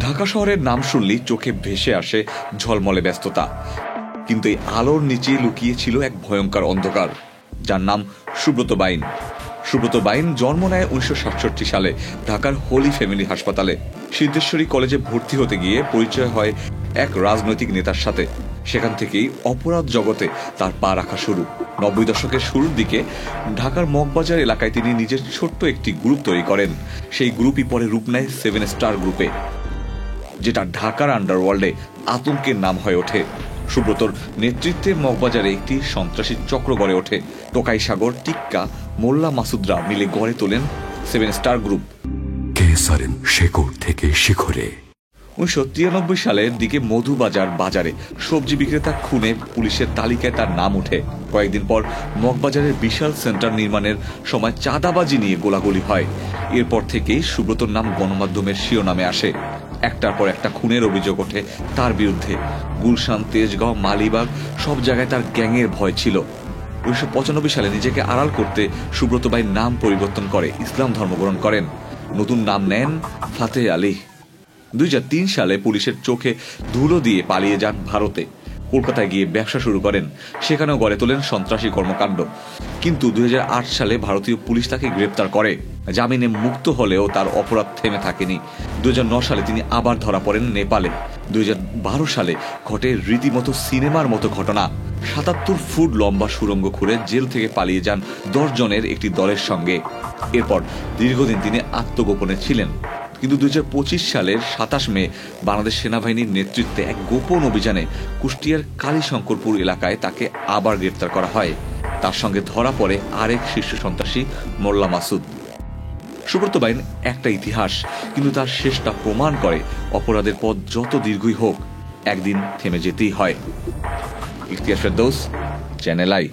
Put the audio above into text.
ঢাকা শহরের নাম শুনলেই চোখে ভেসে আসে ঝলমলে ব্যস্ততা, কিন্তু এই আলোর নিচে লুকিয়ে ছিল এক ভয়ঙ্কর অন্ধকার, যার নাম সুব্রত বাইন। সুব্রত বাইন জন্ম নেয় 1967 সালে ঢাকার হোলি ফ্যামিলি হাসপাতালে। সিদ্ধেশ্বরী কলেজে ভর্তি হতে গিয়ে পরিচয় হয় এক রাজনৈতিক নেতার সাথে। সেখান থেকেই অপরাধ জগতে তার পা রাখা শুরু। 90 দশকের শুরুর দিকে ঢাকার মগবাজার এলাকায় তিনি নিজের ছোট্ট একটি গ্রুপ তৈরি করেন। সেই গ্রুপই পরে রূপ নেয় 7 স্টার গ্রুপে, যেটা ঢাকার আন্ডারওয়ার্ল্ডে আতঙ্কের নাম হয়ে ওঠে। সুব্রতর নেতৃত্বে মগবাজারে একটি সন্ত্রাসী চক্র গড়ে ওঠে। টোকাই সাগর, টিক্কা, মোল্লা মাসুদরা মিলে গড়ে তোলেন 7 স্টার গ্রুপ। শেকড় থেকে শিখরে 1993 সালের দিকে মধুবাজার বাজারে সবজি বিক্রেতা খুনে পুলিশের তালিকায় তার নাম ওঠে। কয়েকদিন পর মগবাজারের বিশাল সেন্টার নির্মাণের সময় চাঁদাবাজি নিয়ে গোলাগুলি হয়। এরপর থেকেই সুব্রতর নাম গণমাধ্যমের শিরোনামে আসে। একটার পর একটা খুনের অভিযোগ ওঠে তার বিরুদ্ধে। গুলশান, তেজগাঁও, মালিবাগ সব জায়গায় তার গ্যাংয়ের ভয় ছিল। 1995 সালে নিজেকে আড়াল করতে সুব্রত বাইন নাম পরিবর্তন করে ইসলাম ধর্ম গ্রহণ করেন। নতুন নাম নেন ফাতেহ আলী। 2003 সালে পুলিশের চোখে ধুলো দিয়ে পালিয়ে যান ভারতে। কলকাতায় গিয়ে ব্যবসা শুরু করেন। সেখানেও গড়ে তোলেন সন্ত্রাসী কর্মকাণ্ড। কিন্তু 2008 সালে ভারতীয় পুলিশ তাকে গ্রেপ্তার করে। জামিনে মুক্ত হলেও তার অপরাধ থেমে থাকেনি। 2009 সালে তিনি আবার ধরা পড়েন নেপালে। 2012 সালে ঘটে রীতিমতো সিনেমার মতো ঘটনা। 77 ফুট লম্বা সুড়ঙ্গ খুঁড়ে জেল থেকে পালিয়ে যান 10 জনের একটি দলের সঙ্গে। এরপর দীর্ঘদিন তিনি আত্মগোপনে ছিলেন। কিন্তু 2025 সালের 27 মে বাংলাদেশ সেনাবাহিনীর নেতৃত্বে এক গোপন অভিযানে কুষ্টিয়ার কালীশঙ্করপুর এলাকায় তাকে আবার গ্রেপ্তার করা হয়। তার সঙ্গে ধরা পড়ে আরেক শীর্ষ সন্ত্রাসী মোল্লা মাসুদ। সুব্রত বাইন একটা ইতিহাস, কিন্তু তার শেষটা প্রমাণ করে অপরাধের পথ যত দীর্ঘই হোক, একদিন থেমে যেতেই হয়। Ikhtiyar Ferdous, channel I.